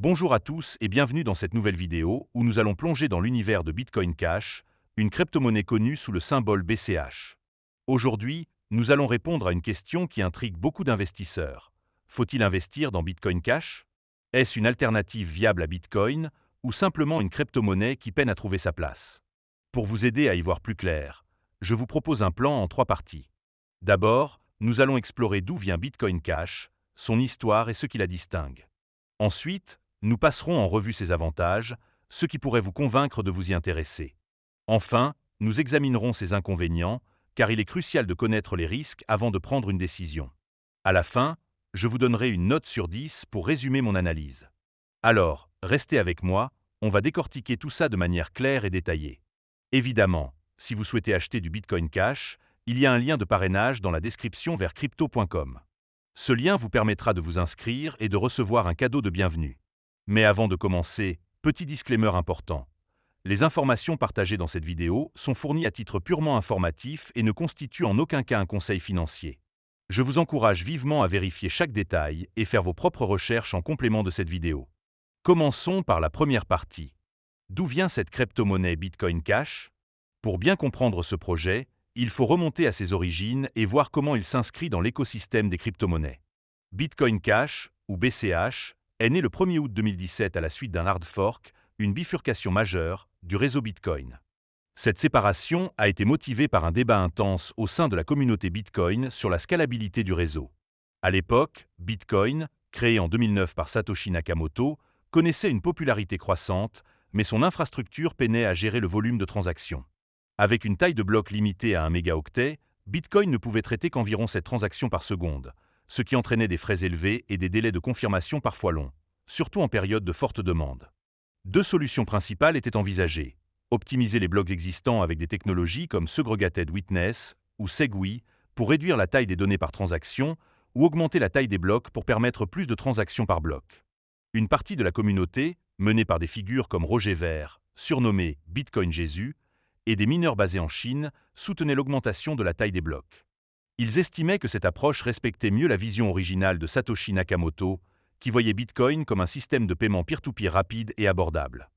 Bonjour à tous et bienvenue dans cette nouvelle vidéo où nous allons plonger dans l'univers de Bitcoin Cash, une crypto-monnaie connue sous le symbole BCH. Aujourd'hui, nous allons répondre à une question qui intrigue beaucoup d'investisseurs. Faut-il investir dans Bitcoin Cash? Est-ce une alternative viable à Bitcoin ou simplement une crypto-monnaie qui peine à trouver sa place? Pour vous aider à y voir plus clair, je vous propose un plan en 3 parties. D'abord, nous allons explorer d'où vient Bitcoin Cash, son histoire et ce qui la distingue. Ensuite, nous passerons en revue ses avantages, ce qui pourrait vous convaincre de vous y intéresser. Enfin, nous examinerons ses inconvénients, car il est crucial de connaître les risques avant de prendre une décision. À la fin, je vous donnerai une note sur 10 pour résumer mon analyse. Alors, restez avec moi, on va décortiquer tout ça de manière claire et détaillée. Évidemment, si vous souhaitez acheter du Bitcoin Cash, il y a un lien de parrainage dans la description vers crypto.com. Ce lien vous permettra de vous inscrire et de recevoir un cadeau de bienvenue. Mais avant de commencer, petit disclaimer important. Les informations partagées dans cette vidéo sont fournies à titre purement informatif et ne constituent en aucun cas un conseil financier. Je vous encourage vivement à vérifier chaque détail et faire vos propres recherches en complément de cette vidéo. Commençons par la première partie. D'où vient cette crypto-monnaie Bitcoin Cash? Pour bien comprendre ce projet, il faut remonter à ses origines et voir comment il s'inscrit dans l'écosystème des crypto-monnaies. Bitcoin Cash, ou BCH, est né le 1er août 2017 à la suite d'un hard fork, une bifurcation majeure, du réseau Bitcoin. Cette séparation a été motivée par un débat intense au sein de la communauté Bitcoin sur la scalabilité du réseau. À l'époque, Bitcoin, créé en 2009 par Satoshi Nakamoto, connaissait une popularité croissante, mais son infrastructure peinait à gérer le volume de transactions. Avec une taille de bloc limitée à 1 mégaoctet, Bitcoin ne pouvait traiter qu'environ 7 transactions par seconde, ce qui entraînait des frais élevés et des délais de confirmation parfois longs, surtout en période de forte demande. Deux solutions principales étaient envisagées: optimiser les blocs existants avec des technologies comme Segregated Witness ou SegWit pour réduire la taille des données par transaction, ou augmenter la taille des blocs pour permettre plus de transactions par bloc. Une partie de la communauté, menée par des figures comme Roger Ver, surnommé Bitcoin Jésus, et des mineurs basés en Chine, soutenaient l'augmentation de la taille des blocs. Ils estimaient que cette approche respectait mieux la vision originale de Satoshi Nakamoto, qui voyait Bitcoin comme un système de paiement peer-to-peer rapide et abordable.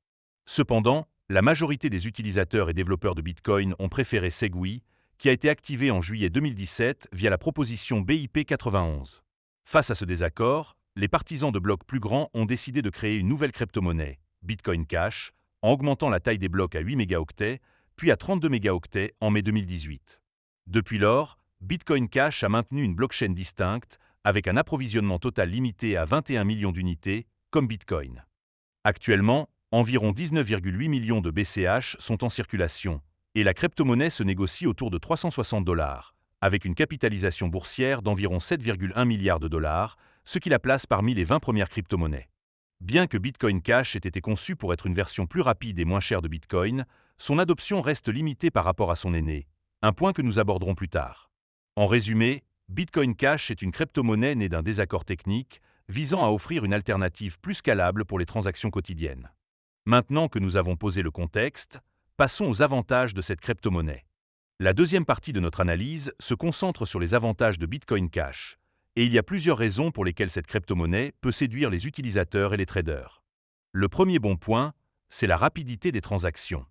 Cependant, la majorité des utilisateurs et développeurs de Bitcoin ont préféré SegWit, qui a été activé en juillet 2017 via la proposition BIP 91. Face à ce désaccord, les partisans de blocs plus grands ont décidé de créer une nouvelle crypto-monnaie, Bitcoin Cash, en augmentant la taille des blocs à 8 mégaoctets, puis à 32 mégaoctets en mai 2018. Depuis lors, Bitcoin Cash a maintenu une blockchain distincte, avec un approvisionnement total limité à 21 millions d'unités, comme Bitcoin. Actuellement, environ 19,8 millions de BCH sont en circulation, et la crypto-monnaie se négocie autour de 360 $, avec une capitalisation boursière d'environ 7,1 milliards de dollars, ce qui la place parmi les 20 premières crypto-monnaies. Bien que Bitcoin Cash ait été conçu pour être une version plus rapide et moins chère de Bitcoin, son adoption reste limitée par rapport à son aîné, un point que nous aborderons plus tard. En résumé, Bitcoin Cash est une crypto-monnaie née d'un désaccord technique visant à offrir une alternative plus scalable pour les transactions quotidiennes. Maintenant que nous avons posé le contexte, passons aux avantages de cette crypto-monnaie. La deuxième partie de notre analyse se concentre sur les avantages de Bitcoin Cash, et il y a plusieurs raisons pour lesquelles cette crypto-monnaie peut séduire les utilisateurs et les traders. Le premier bon point, c'est la rapidité des transactions.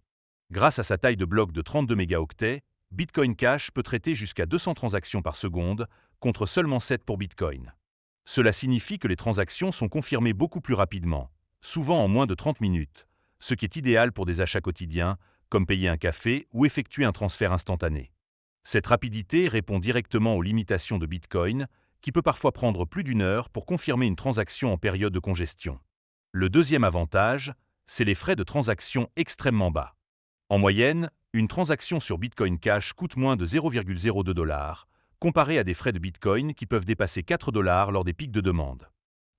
Grâce à sa taille de bloc de 32 mégaoctets, Bitcoin Cash peut traiter jusqu'à 200 transactions par seconde, contre seulement 7 pour Bitcoin. Cela signifie que les transactions sont confirmées beaucoup plus rapidement, souvent en moins de 30 minutes, ce qui est idéal pour des achats quotidiens, comme payer un café ou effectuer un transfert instantané. Cette rapidité répond directement aux limitations de Bitcoin, qui peut parfois prendre plus d'une heure pour confirmer une transaction en période de congestion. Le deuxième avantage, c'est les frais de transaction extrêmement bas. En moyenne, une transaction sur Bitcoin Cash coûte moins de 0,02 $, comparé à des frais de Bitcoin qui peuvent dépasser 4 $ lors des pics de demande.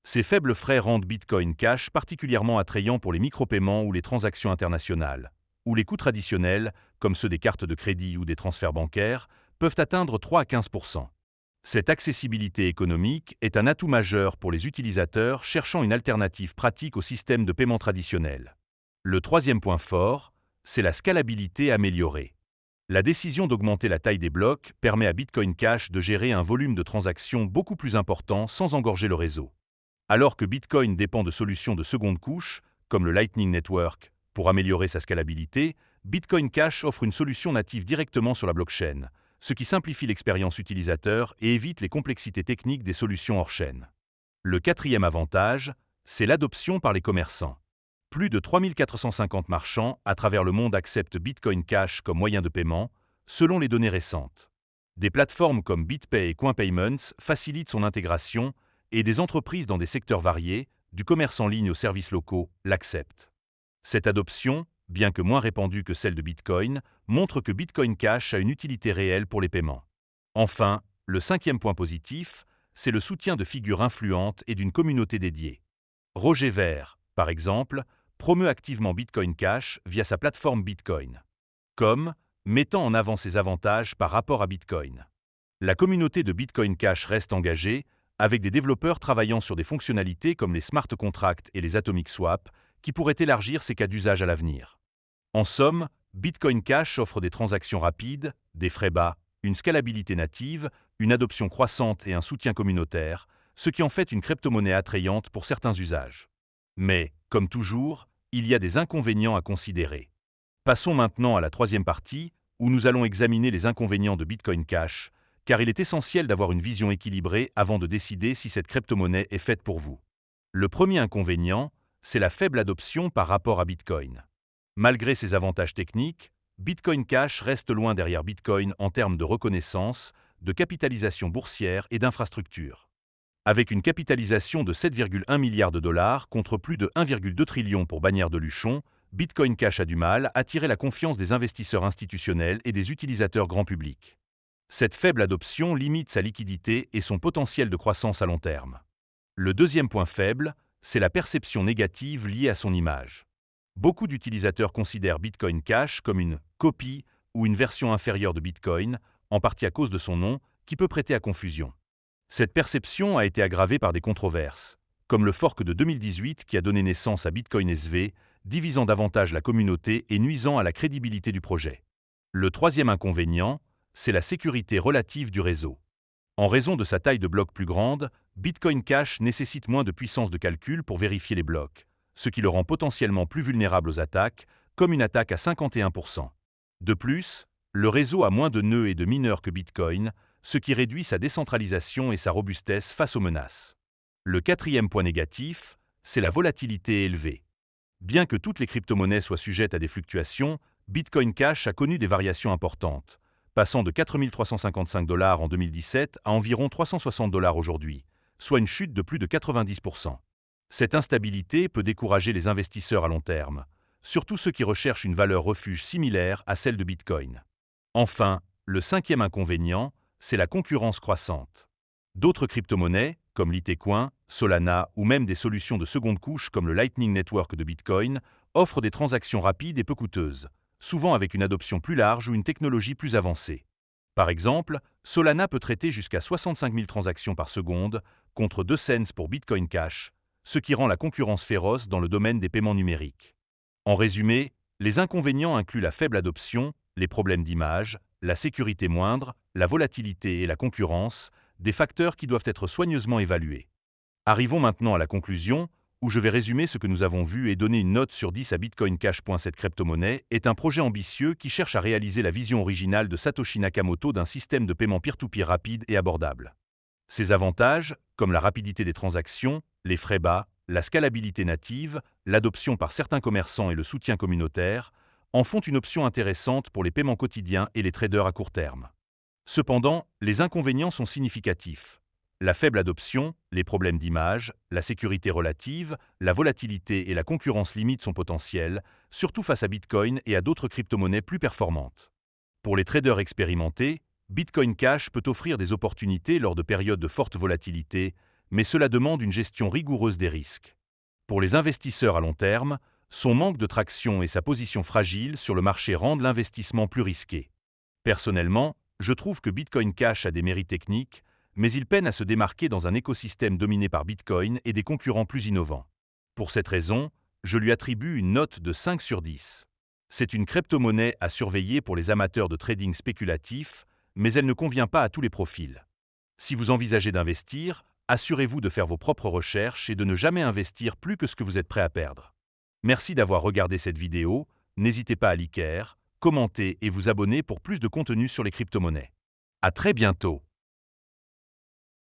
Ces faibles frais rendent Bitcoin Cash particulièrement attrayant pour les micro-paiements ou les transactions internationales, où les coûts traditionnels, comme ceux des cartes de crédit ou des transferts bancaires, peuvent atteindre 3 à 15%. Cette accessibilité économique est un atout majeur pour les utilisateurs cherchant une alternative pratique au système de paiement traditionnel. Le troisième point fort, c'est la scalabilité améliorée. La décision d'augmenter la taille des blocs permet à Bitcoin Cash de gérer un volume de transactions beaucoup plus important sans engorger le réseau. Alors que Bitcoin dépend de solutions de seconde couche, comme le Lightning Network, pour améliorer sa scalabilité, Bitcoin Cash offre une solution native directement sur la blockchain, ce qui simplifie l'expérience utilisateur et évite les complexités techniques des solutions hors chaîne. Le quatrième avantage, c'est l'adoption par les commerçants. Plus de 3450 marchands à travers le monde acceptent Bitcoin Cash comme moyen de paiement, selon les données récentes. Des plateformes comme BitPay et CoinPayments facilitent son intégration et des entreprises dans des secteurs variés, du commerce en ligne aux services locaux, l'acceptent. Cette adoption, bien que moins répandue que celle de Bitcoin, montre que Bitcoin Cash a une utilité réelle pour les paiements. Enfin, le cinquième point positif, c'est le soutien de figures influentes et d'une communauté dédiée. Roger Ver, par exemple, promeut activement Bitcoin Cash via sa plateforme Bitcoin. Mettant en avant ses avantages par rapport à Bitcoin. La communauté de Bitcoin Cash reste engagée, avec des développeurs travaillant sur des fonctionnalités comme les smart contracts et les atomic swaps, qui pourraient élargir ses cas d'usage à l'avenir. En somme, Bitcoin Cash offre des transactions rapides, des frais bas, une scalabilité native, une adoption croissante et un soutien communautaire, ce qui en fait une crypto-monnaie attrayante pour certains usages. Mais, comme toujours, il y a des inconvénients à considérer. Passons maintenant à la troisième partie, où nous allons examiner les inconvénients de Bitcoin Cash, car il est essentiel d'avoir une vision équilibrée avant de décider si cette crypto-monnaie est faite pour vous. Le premier inconvénient, c'est la faible adoption par rapport à Bitcoin. Malgré ses avantages techniques, Bitcoin Cash reste loin derrière Bitcoin en termes de reconnaissance, de capitalisation boursière et d'infrastructure. Avec une capitalisation de 7,1 milliards de dollars contre plus de 1,2 trillion pour Bannière de Luchon, Bitcoin Cash a du mal à attirer la confiance des investisseurs institutionnels et des utilisateurs grand public. Cette faible adoption limite sa liquidité et son potentiel de croissance à long terme. Le deuxième point faible, c'est la perception négative liée à son image. Beaucoup d'utilisateurs considèrent Bitcoin Cash comme une copie ou une version inférieure de Bitcoin, en partie à cause de son nom, qui peut prêter à confusion. Cette perception a été aggravée par des controverses, comme le fork de 2018 qui a donné naissance à Bitcoin SV, divisant davantage la communauté et nuisant à la crédibilité du projet. Le troisième inconvénient, c'est la sécurité relative du réseau. En raison de sa taille de bloc plus grande, Bitcoin Cash nécessite moins de puissance de calcul pour vérifier les blocs, ce qui le rend potentiellement plus vulnérable aux attaques, comme une attaque à 51%. De plus, le réseau a moins de nœuds et de mineurs que Bitcoin, ce qui réduit sa décentralisation et sa robustesse face aux menaces. Le quatrième point négatif, c'est la volatilité élevée. Bien que toutes les crypto-monnaies soient sujettes à des fluctuations, Bitcoin Cash a connu des variations importantes, passant de 4 355 $ en 2017 à environ 360 $ aujourd'hui, soit une chute de plus de 90%. Cette instabilité peut décourager les investisseurs à long terme, surtout ceux qui recherchent une valeur refuge similaire à celle de Bitcoin. Enfin, le cinquième inconvénient, c'est la concurrence croissante. D'autres crypto-monnaies, comme Litecoin, Solana ou même des solutions de seconde couche comme le Lightning Network de Bitcoin, offrent des transactions rapides et peu coûteuses, souvent avec une adoption plus large ou une technologie plus avancée. Par exemple, Solana peut traiter jusqu'à 65 000 transactions par seconde, contre 2 cents pour Bitcoin Cash, ce qui rend la concurrence féroce dans le domaine des paiements numériques. En résumé, les inconvénients incluent la faible adoption, les problèmes d'image, la sécurité moindre, la volatilité et la concurrence, des facteurs qui doivent être soigneusement évalués. Arrivons maintenant à la conclusion, où je vais résumer ce que nous avons vu et donner une note sur 10 à Bitcoin Cash. Cette crypto-monnaie est un projet ambitieux qui cherche à réaliser la vision originale de Satoshi Nakamoto d'un système de paiement peer-to-peer rapide et abordable. Ses avantages, comme la rapidité des transactions, les frais bas, la scalabilité native, l'adoption par certains commerçants et le soutien communautaire, en font une option intéressante pour les paiements quotidiens et les traders à court terme. Cependant, les inconvénients sont significatifs. La faible adoption, les problèmes d'image, la sécurité relative, la volatilité et la concurrence limitent son potentiel, surtout face à Bitcoin et à d'autres crypto-monnaies plus performantes. Pour les traders expérimentés, Bitcoin Cash peut offrir des opportunités lors de périodes de forte volatilité, mais cela demande une gestion rigoureuse des risques. Pour les investisseurs à long terme, son manque de traction et sa position fragile sur le marché rendent l'investissement plus risqué. Personnellement, je trouve que Bitcoin Cash a des mérites techniques, mais il peine à se démarquer dans un écosystème dominé par Bitcoin et des concurrents plus innovants. Pour cette raison, je lui attribue une note de 5 sur 10. C'est une crypto-monnaie à surveiller pour les amateurs de trading spéculatif, mais elle ne convient pas à tous les profils. Si vous envisagez d'investir, assurez-vous de faire vos propres recherches et de ne jamais investir plus que ce que vous êtes prêt à perdre. Merci d'avoir regardé cette vidéo, n'hésitez pas à liker, commenter et vous abonner pour plus de contenu sur les crypto-monnaies. À très bientôt.